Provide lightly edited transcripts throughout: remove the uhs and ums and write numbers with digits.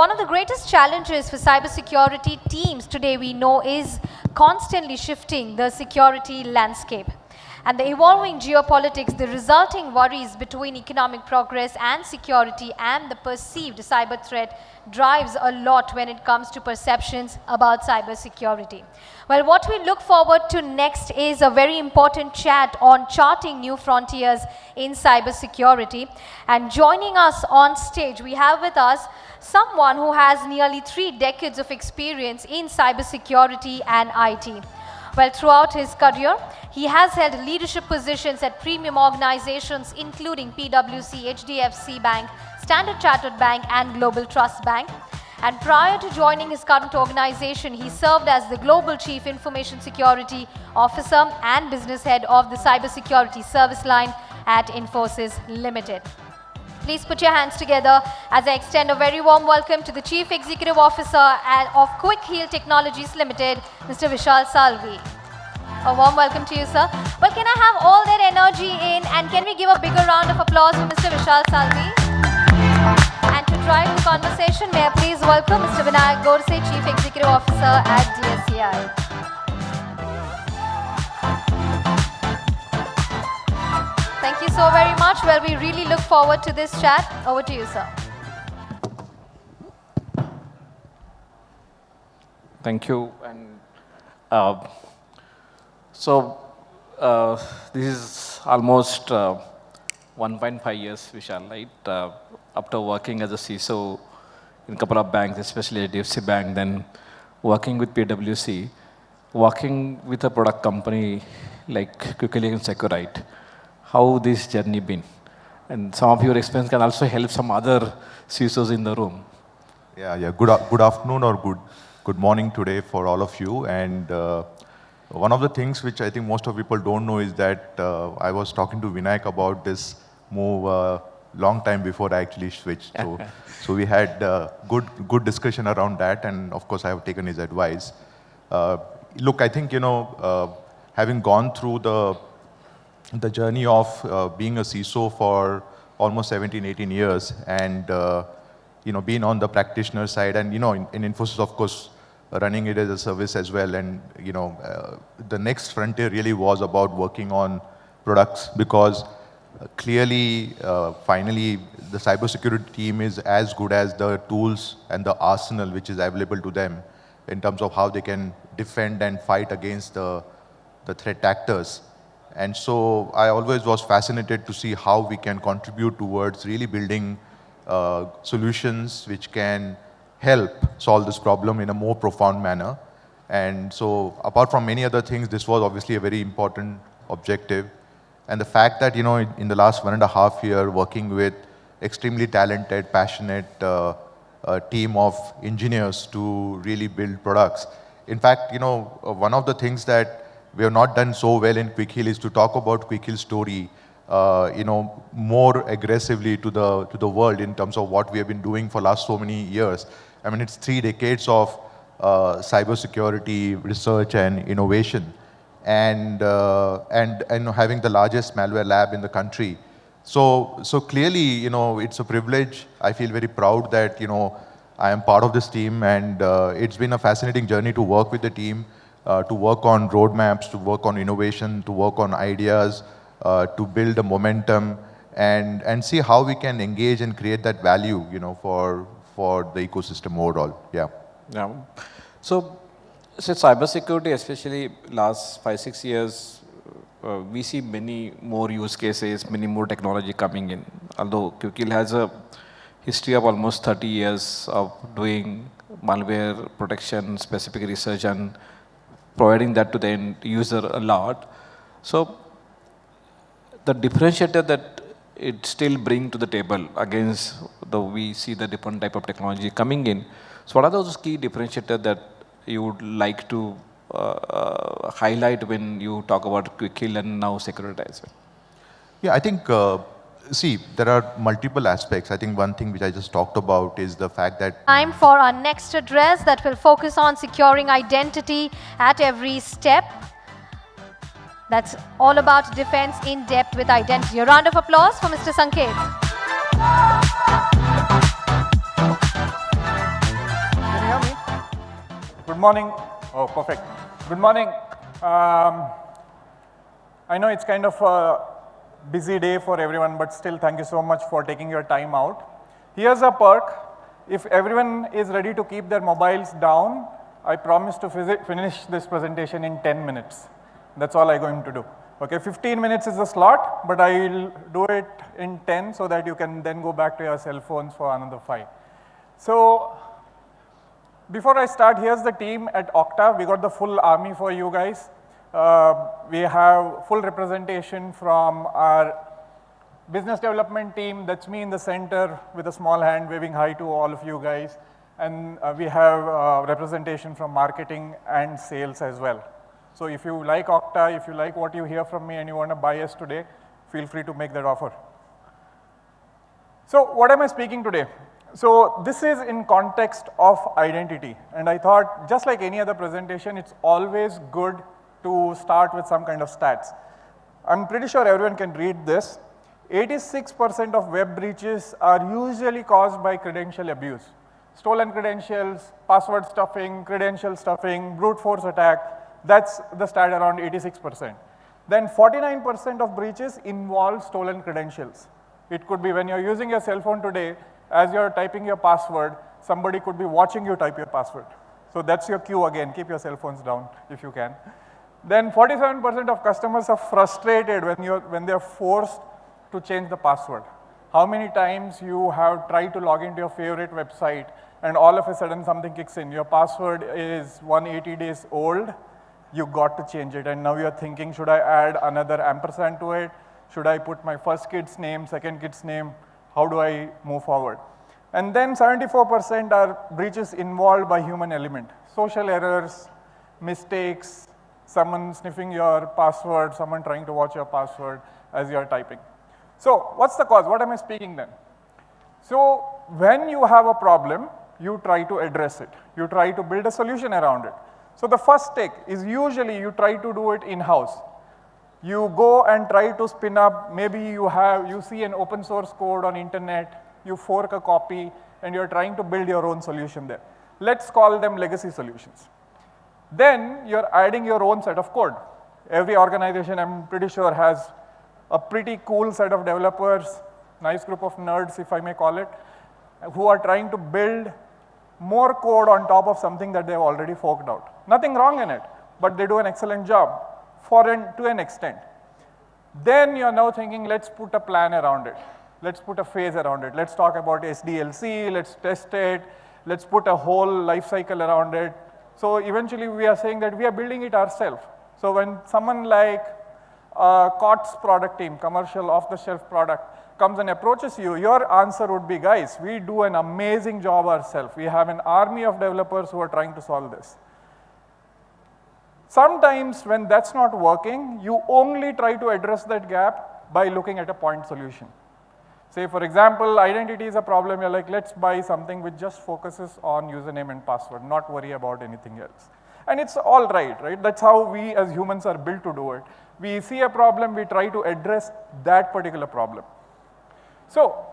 one of the greatest challenges for cybersecurity teams today we know is constantly shifting the security landscape. And the evolving geopolitics, the resulting worries between economic progress and security and the perceived cyber threat drives a lot when it comes to perceptions about cybersecurity. Well, what we look forward to next is a very important chat on charting new frontiers in cybersecurity. And joining us on stage, we have with us someone who has nearly 3 decades of experience in cybersecurity and IT. Well, throughout his career, he has held leadership positions at premium organizations including PwC, HDFC Bank, Standard Chartered Bank, and Global Trust Bank. And prior to joining his current organization, he served as the Global Chief Information Security Officer and Business Head of the Cybersecurity Service Line at Infosys Limited. Please put your hands together as I extend a very warm welcome to the Chief Executive Officer of Quick Heal Technologies Limited, Mr. Vishal Salvi. A warm welcome to you, sir. Well, can I have all that energy in, and can we give a bigger round of applause for Mr. Vishal Salvi? And to drive the conversation, may I please welcome Mr. Vinayak Godse, Chief Executive Officer at DSCI. Thank you so very much. Well, we really look forward to this chat. Over to you, sir. Thank you. And this is almost 1.5 years, Vishal, right? After working as a CISO in a couple of banks, especially DSCI Bank, then working with PwC, working with a product company like Quickly and SEQRITE. How this journey been? And some of your experience can also help some other CISOs in the room. Yeah. Good afternoon or good morning today for all of you. And one of the things which I think most of people don't know is that I was talking to Vinayak about this move long time before I actually switched. So we had good discussion around that, and of course I have taken his advice. Look, I think having gone through the journey of being a CISO for almost 17, 18 years, and being on the practitioner side, and in Infosys, of course, running it as a service as well. And the next frontier really was about working on products, because clearly, finally, the cybersecurity team is as good as the tools and the arsenal which is available to them in terms of how they can defend and fight against the threat actors. And so I always was fascinated to see how we can contribute towards really building solutions which can help solve this problem in a more profound manner. And so apart from many other things, this was obviously a very important objective. And the fact that, in the last 1.5 years, working with extremely talented, passionate team of engineers to really build products. In fact, one of the things that we have not done so well in Quick Heal is to talk about Quick Heal's story, more aggressively to the world in terms of what we have been doing for last so many years. I mean, it's 3 decades of cybersecurity research and innovation, and having the largest malware lab in the country. So clearly, it's a privilege. I feel very proud that I am part of this team, and it's been a fascinating journey to work with the team. To work on roadmaps, to work on innovation, to work on ideas, to build a momentum, and see how we can engage and create that value, for the ecosystem overall. Yeah. So cybersecurity, especially last 5-6 years, we see many more use cases, many more technology coming in. Although Quickly has a history of almost 30 years of doing malware protection, specific research, and providing that to the end user a lot. So the differentiator that it still brings to the table against we see the different type of technology coming in. So what are those key differentiators that you would like to highlight when you talk about Quick Heal and now SEQRITE as well? Yeah, I think, see, there are multiple aspects. I think one thing which I just talked about is the fact that... Time for our next address that will focus on securing identity at every step. That's all about defense in depth with identity. A round of applause for Mr. Sanket. Good morning. Oh, perfect. Good morning. I know it's kind of a busy day for everyone, but still thank you so much for taking your time out. Here's a perk. If everyone is ready to keep their mobiles down, I promise to finish this presentation in 10 minutes. That's all I'm going to do. Okay, 15 minutes is the slot, but I'll do it in 10 so that you can then go back to your cell phones for another 5. So, before I start, here's the team at Okta. We got the full army for you guys. We have full representation from our business development team. That's me in the center with a small hand waving hi to all of you guys. And we have representation from marketing and sales as well. So if you like Okta, if you like what you hear from me and you want to buy us today, feel free to make that offer. So what am I speaking today? So this is in context of identity. And I thought, just like any other presentation, it's always good to start with some kind of stats. I'm pretty sure everyone can read this. 86% of web breaches are usually caused by credential abuse. Stolen credentials, password stuffing, credential stuffing, brute force attack, that's the stat around 86%. Then 49% of breaches involve stolen credentials. It could be when you're using your cell phone today, as you're typing your password, somebody could be watching you type your password. So that's your cue again, keep your cell phones down if you can. Then 47% of customers are frustrated when they're forced to change the password. How many times you have tried to log into your favorite website and all of a sudden something kicks in, your password is 180 days old, you got to change it, and now you're thinking, should I add another ampersand to it? Should I put my first kid's name, second kid's name? How do I move forward? And then 74% are breaches involved by human element. Social errors, mistakes, someone sniffing your password, someone trying to watch your password as you're typing. So what's the cause? What am I speaking then? So when you have a problem, you try to address it. You try to build a solution around it. So the first take is usually you try to do it in-house. You go and try to spin up, maybe you see an open source code on internet, you fork a copy, and you're trying to build your own solution there. Let's call them legacy solutions. Then you're adding your own set of code. Every organization, I'm pretty sure, has a pretty cool set of developers, nice group of nerds, if I may call it, who are trying to build more code on top of something that they've already forked out. Nothing wrong in it, but they do an excellent job to an extent. Then you're now thinking, let's put a plan around it. Let's put a phase around it. Let's talk about SDLC, let's test it, let's put a whole life cycle around it. So eventually we are saying that we are building it ourselves. So when someone like COTS product team, commercial off-the-shelf product, comes and approaches you, your answer would be, guys, we do an amazing job ourselves. We have an army of developers who are trying to solve this. Sometimes when that's not working, you only try to address that gap by looking at a point solution. Say for example, identity is a problem, you're like, let's buy something which just focuses on username and password, not worry about anything else. And it's all right? That's how we as humans are built to do it. We see a problem, we try to address that particular problem. So,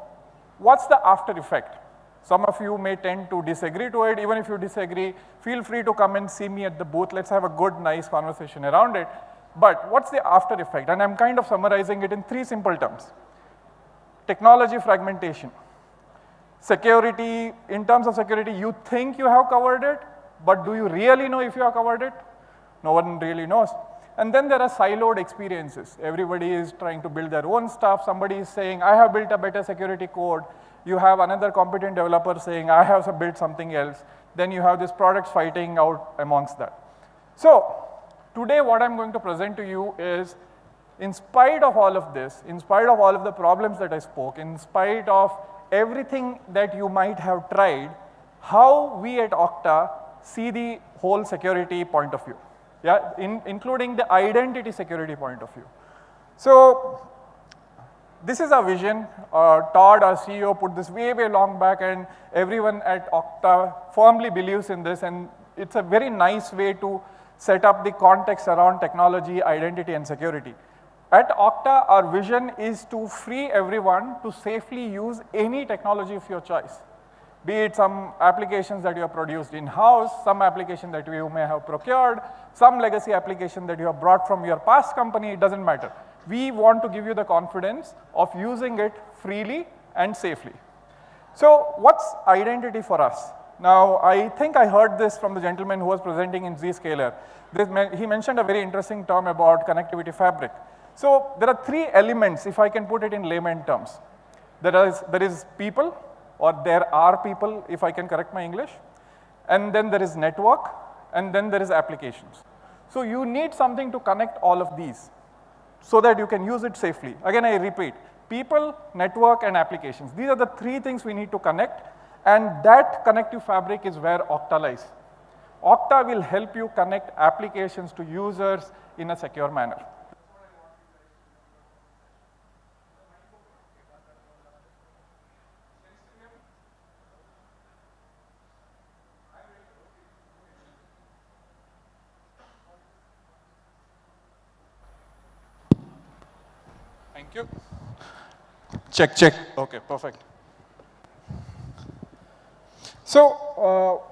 what's the after effect? Some of you may tend to disagree to it. Even if you disagree, feel free to come and see me at the booth. Let's have a good, nice conversation around it. But what's the after effect? And I'm kind of summarizing it in 3 simple terms. Technology fragmentation. Security, in terms of security, you think you have covered it, but do you really know if you have covered it? No one really knows. And then there are siloed experiences. Everybody is trying to build their own stuff. Somebody is saying, I have built a better security code. You have another competent developer saying, I have built something else. Then you have these products fighting out amongst that. So today what I'm going to present to you is, in spite of all of this, in spite of all of the problems that I spoke, in spite of everything that you might have tried, how we at Okta see the whole security point of view. Yeah, including the identity security point of view. So this is our vision. Todd, our CEO, put this way long back, and everyone at Okta firmly believes in this, and it's a very nice way to set up the context around technology, identity, and security. At Okta, our vision is to free everyone to safely use any technology of your choice. be it some applications that you have produced in-house, some application that you may have procured, some legacy application that you have brought from your past company, it doesn't matter. We want to give you the confidence of using it freely and safely. So what's identity for us? Now, I think I heard this from the gentleman who was presenting in Zscaler. He mentioned a very interesting term about connectivity fabric. So there are three elements, if I can put it in layman terms. There is people, or there are people, if I can correct my English, and then there is network, and then there is applications. So you need something to connect all of these so that you can use it safely. Again, I repeat, people, network, and applications. These are the three things we need to connect, and that connective fabric is where Okta lies. Okta will help you connect applications to users in a secure manner. Thank you. Check, check. Okay, perfect. So,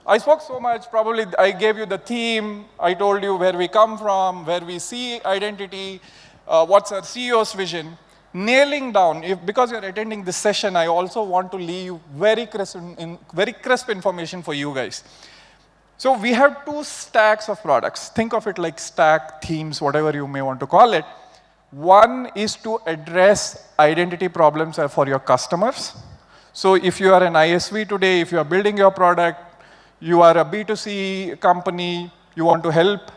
I spoke so much, probably I gave you the theme, I told you where we come from, where we see identity, what's our CEO's vision. Nailing down, because you're attending this session, I also want to leave very crisp information for you guys. So we have two stacks of products. Think of it like stack, themes, whatever you may want to call it. One is to address identity problems for your customers. So if you are an ISV today, if you are building your product, you are a B2C company, you want to help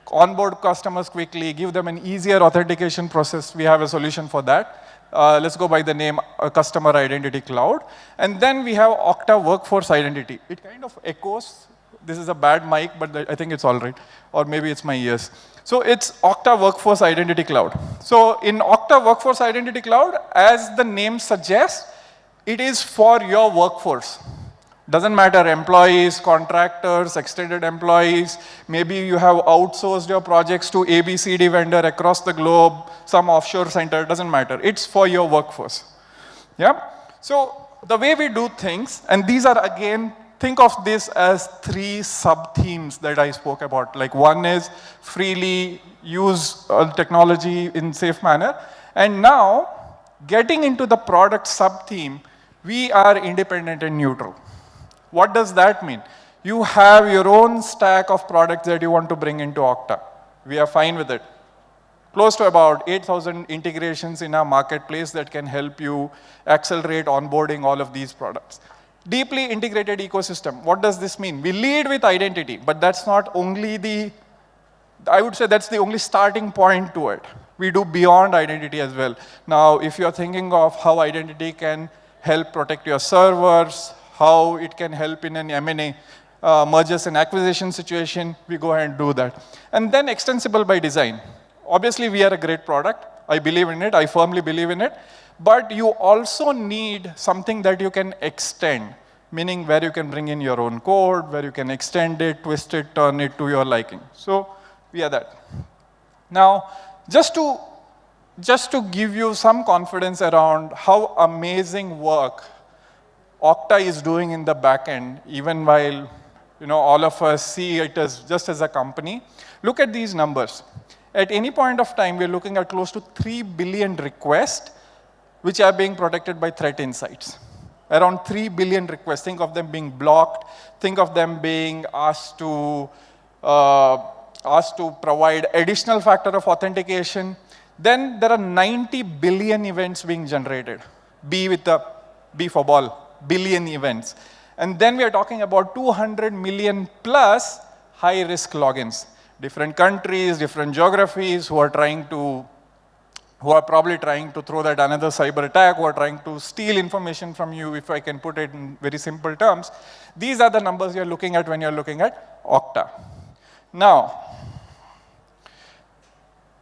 onboard customers quickly, give them an easier authentication process, we have a solution for that. Let's go by the name Customer Identity Cloud. And then we have Okta Workforce Identity. It kind of echoes. This is a bad mic, but I think it's all right. Or maybe it's my ears. So it's Okta Workforce Identity Cloud. So in Okta Workforce Identity Cloud, as the name suggests, it is for your workforce. Doesn't matter, employees, contractors, extended employees, maybe you have outsourced your projects to ABCD vendor across the globe, some offshore center, doesn't matter. It's for your workforce. Yeah? So the way we do things, and these are again, think of this as three sub-themes that I spoke about. Like one is freely use technology in safe manner. And now, getting into the product sub-theme, we are independent and neutral. What does that mean? You have your own stack of products that you want to bring into Okta. We are fine with it. Close to about 8,000 integrations in our marketplace that can help you accelerate onboarding all of these products. Deeply integrated ecosystem. What does this mean? We lead with identity, but that's not only I would say that's the only starting point to it. We do beyond identity as well. Now, if you're thinking of how identity can help protect your servers, how it can help in an M&A, mergers and acquisition situation, we go ahead and do that. And then extensible by design. Obviously, we are a great product. I believe in it. I firmly believe in it. But you also need something that you can extend, meaning where you can bring in your own code, where you can extend it, twist it, turn it to your liking. So we are that. Now, just to give you some confidence around how amazing work Okta is doing in the back end, even while all of us see it as just as a company, look at these numbers. At any point of time, we're looking at close to 3 billion requests which are being protected by threat insights. Around 3 billion requests. Think of them being blocked. Think of them being asked to provide additional factor of authentication. Then there are 90 billion events being generated. B for ball, billion events. And then we are talking about 200 million plus high-risk logins. Different countries, different geographies who are probably trying to throw that another cyber attack, who are trying to steal information from you, if I can put it in very simple terms. These are the numbers you're looking at when you're looking at Okta. Now,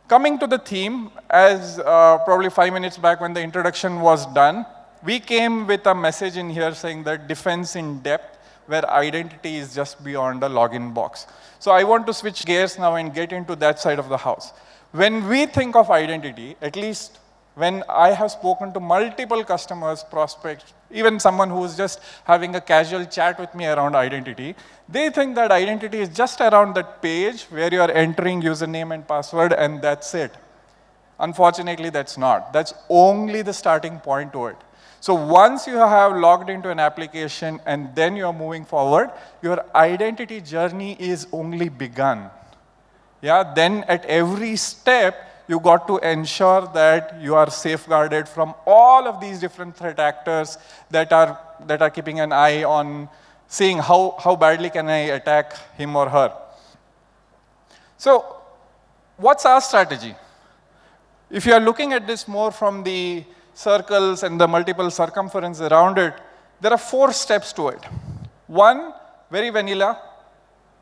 coming to the theme, as probably 5 minutes back when the introduction was done, we came with a message in here saying that defense in depth, where identity is just beyond a login box. So I want to switch gears now and get into that side of the house. When we think of identity, at least when I have spoken to multiple customers, prospects, even someone who is just having a casual chat with me around identity, they think that identity is just around that page where you are entering username and password and that's it. Unfortunately, that's not. That's only the starting point to it. So once you have logged into an application and then you're moving forward, your identity journey is only begun. Yeah, then at every step, you got to ensure that you are safeguarded from all of these different threat actors that are keeping an eye on seeing how badly can I attack him or her. So what's our strategy? If you are looking at this more from the circles and the multiple circumference around it, there are 4 steps to it. 1, very vanilla,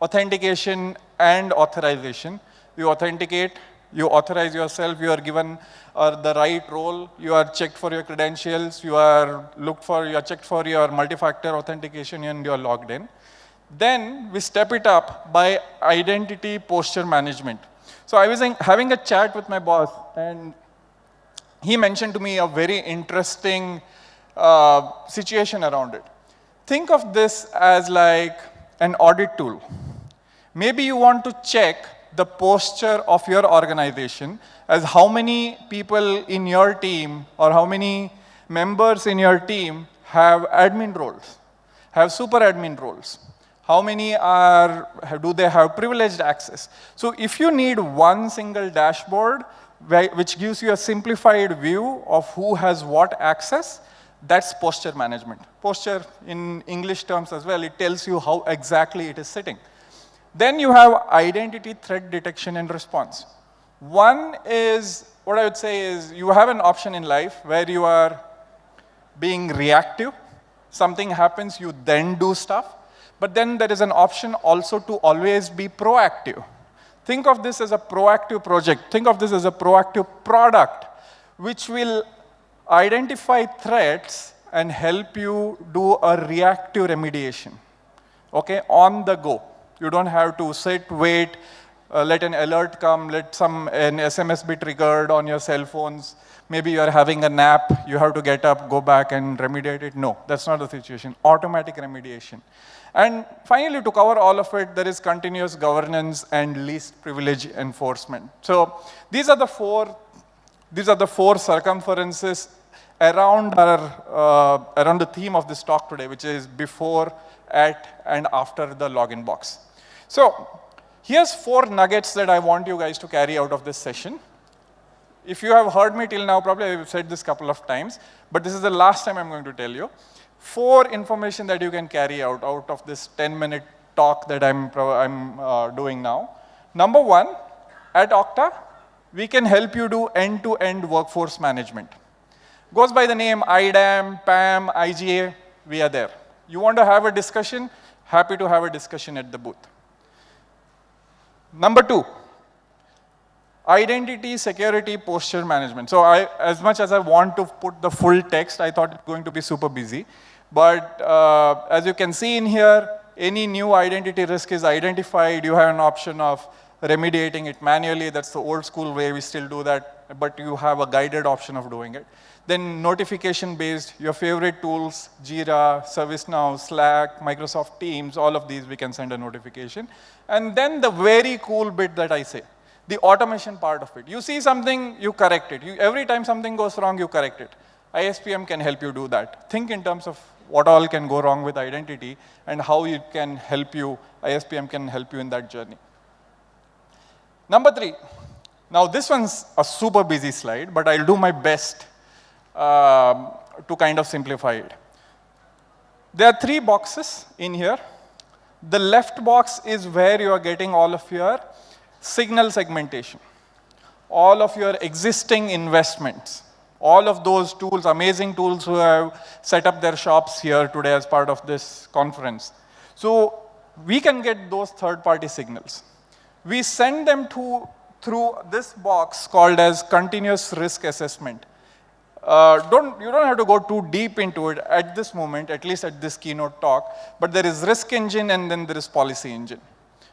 authentication and authorization. You authenticate, you authorize yourself, you are given the right role, you are checked for your credentials, you are checked for your multi-factor authentication and you are logged in. Then we step it up by identity posture management. So I was having a chat with my boss and he mentioned to me a very interesting situation around it. Think of this as like an audit tool. Maybe you want to check the posture of your organization as how many people in your team or how many members in your team have admin roles, have super admin roles. How many do they have privileged access? So if you need one single dashboard which gives you a simplified view of who has what access, that's posture management. Posture in English terms as well, it tells you how exactly it is sitting. Then you have identity threat detection and response. One is, what I would say is, you have an option in life where you are being reactive. Something happens, you then do stuff. But then there is an option also to always be proactive. Think of this as a proactive project. Think of this as a proactive product, which will identify threats and help you do a reactive remediation, okay, on the go. You don't have to sit, wait, let an alert come, let an SMS be triggered on your cell phones. Maybe you're having a nap, you have to get up, go back and remediate it. No, that's not the situation. Automatic remediation. And finally, to cover all of it, there is continuous governance and least privilege enforcement. So these are the four circumferences around around the theme of this talk today, which is before, at, and after the login box. So here's 4 nuggets that I want you guys to carry out of this session. If you have heard me till now, probably I've said this a couple of times, but this is the last time I'm going to tell you. 4 information that you can carry out of this 10-minute talk that I'm doing now. Number 1, at Okta, we can help you do end-to-end workforce management. Goes by the name IDAM, PAM, IGA, we are there. You want to have a discussion? Happy to have a discussion at the booth. Number 2, identity, security, posture management. So as much as I want to put the full text, I thought it's going to be super busy. But as you can see in here, any new identity risk is identified. You have an option of remediating it manually. That's the old school way, we still do that. But you have a guided option of doing it. Then notification-based, your favorite tools, Jira, ServiceNow, Slack, Microsoft Teams, all of these we can send a notification. And then the very cool bit that I say, the automation part of it. You see something, you correct it. Every time something goes wrong, you correct it. ISPM can help you do that. Think in terms of what all can go wrong with identity and how it can help you, ISPM can help you in that journey. Number 3, now this one's a super busy slide, but I'll do my best to kind of simplify it. There are 3 boxes in here. The left box is where you are getting all of your signal segmentation, all of your existing investments, all of those tools, amazing tools who have set up their shops here today as part of this conference. So we can get those third-party signals. We send them through this box called as continuous risk assessment. You don't have to go too deep into it at this moment, at least at this keynote talk, but there is risk engine and then there is policy engine.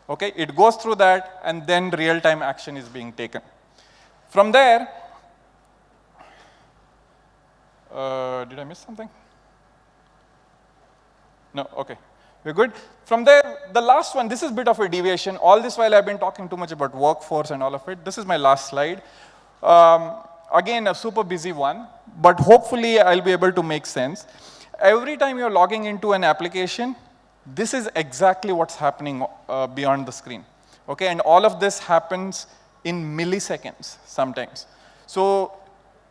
Okay, it goes through that and then real-time action is being taken. From there, Did I miss something? No, okay. We're good. From there, the last one, this is a bit of a deviation. All this while I've been talking too much about workforce and all of it. This is my last slide. Again, a super busy one, but hopefully I'll be able to make sense. Every time you're logging into an application, this is exactly what's happening beyond the screen. Okay, and all of this happens in milliseconds sometimes. So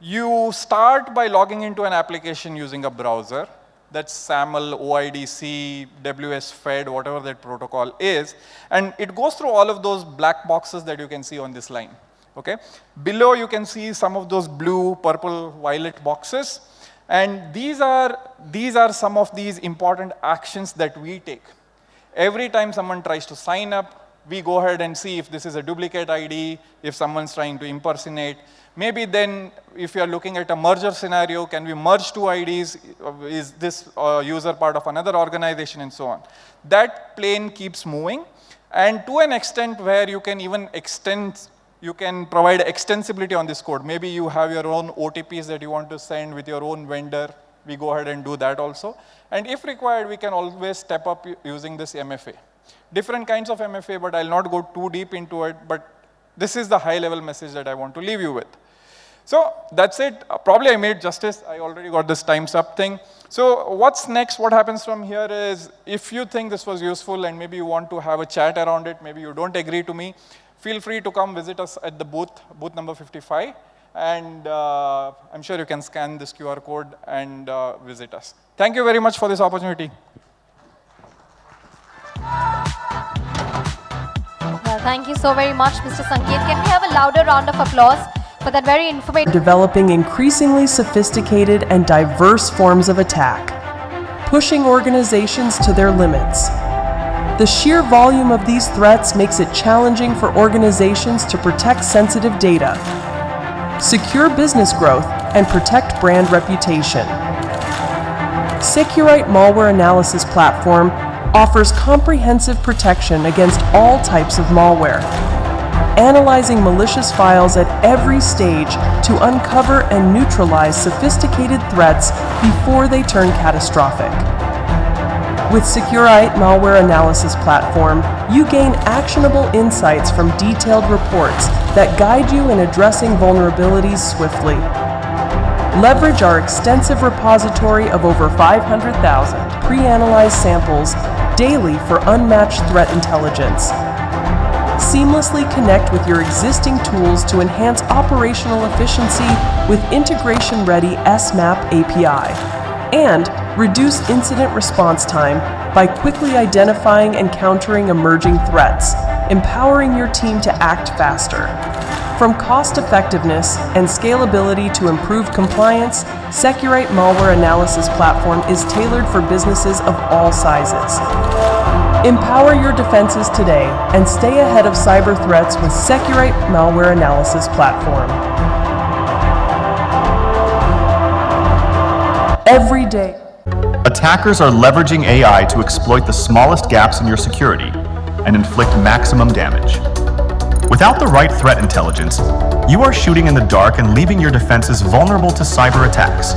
you start by logging into an application using a browser. That's SAML, OIDC, WS-Fed, whatever that protocol is. And it goes through all of those black boxes that you can see on this line. Okay? Below you can see some of those blue, purple, violet boxes. And these are some of these important actions that we take. Every time someone tries to sign up, we go ahead and see if this is a duplicate ID, if someone's trying to impersonate. Maybe then, if you're looking at a merger scenario, can we merge two IDs? Is this user part of another organization, and so on? That plane keeps moving, and to an extent where you can even extend, you can provide extensibility on this code. Maybe you have your own OTPs that you want to send with your own vendor. We go ahead and do that also. And if required, we can always step up using this MFA. Different kinds of MFA, but I'll not go too deep into it, but this is the high-level message that I want to leave you with. So that's it. Probably I made justice. I already got this time's up thing. So what's next? What happens from here is, if you think this was useful and maybe you want to have a chat around it, maybe you don't agree to me, feel free to come visit us at the booth number 55, and I'm sure you can scan this QR code and visit us. Thank you very much for this opportunity. Well, thank you so very much, Mr. Sanket. Can we have a louder round of applause for that very informative... Developing increasingly sophisticated and diverse forms of attack, pushing organizations to their limits. The sheer volume of these threats makes it challenging for organizations to protect sensitive data, secure business growth, and protect brand reputation. SEQRITE malware analysis platform offers comprehensive protection against all types of malware, analyzing malicious files at every stage to uncover and neutralize sophisticated threats before they turn catastrophic. With SEQRITE malware analysis platform, you gain actionable insights from detailed reports that guide you in addressing vulnerabilities swiftly. Leverage our extensive repository of over 500,000 pre-analyzed samples daily for unmatched threat intelligence. Seamlessly connect with your existing tools to enhance operational efficiency with integration-ready SMAP API, and reduce incident response time by quickly identifying and countering emerging threats, empowering your team to act faster. From cost-effectiveness and scalability to improve compliance, SEQRITE malware analysis platform is tailored for businesses of all sizes. Empower your defenses today and stay ahead of cyber threats with SEQRITE malware analysis platform. Every day. Attackers are leveraging AI to exploit the smallest gaps in your security and inflict maximum damage. Without the right threat intelligence, you are shooting in the dark and leaving your defenses vulnerable to cyber attacks.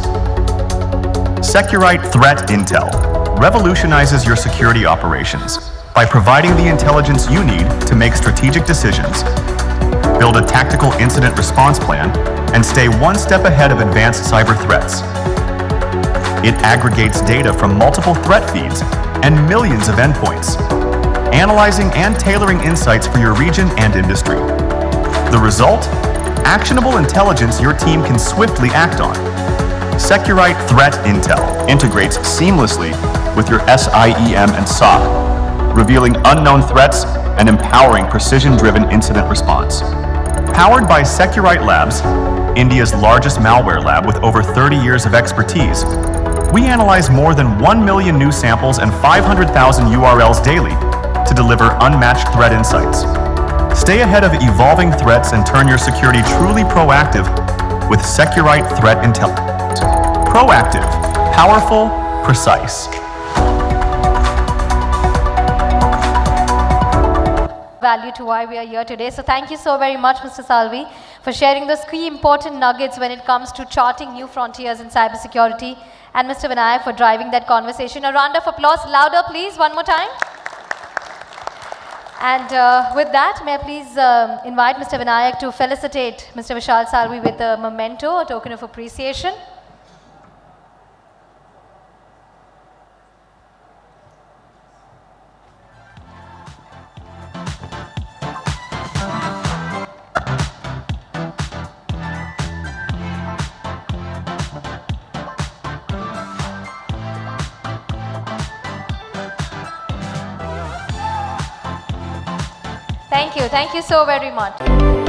SEQRITE Threat Intel revolutionizes your security operations by providing the intelligence you need to make strategic decisions, build a tactical incident response plan, and stay one step ahead of advanced cyber threats. It aggregates data from multiple threat feeds and millions of endpoints, analyzing and tailoring insights for your region and industry. The result? Actionable intelligence your team can swiftly act on. SEQRITE Threat Intel integrates seamlessly with your SIEM and SOC, revealing unknown threats and empowering precision-driven incident response. Powered by SEQRITE Labs, India's largest malware lab with over 30 years of expertise, we analyze more than 1 million new samples and 500,000 URLs daily to deliver unmatched threat insights. Stay ahead of evolving threats and turn your security truly proactive with SEQRITE Threat Intelligence. Proactive, powerful, precise. Value to why we are here today. So thank you so very much, Mr. Salvi. for sharing those key important nuggets when it comes to charting new frontiers in cybersecurity, and Mr. Vinayak for driving that conversation. A round of applause, louder please, one more time. And with that, may I please invite Mr. Vinayak to felicitate Mr. Vishal Salvi with a memento, a token of appreciation. Thank you so very much.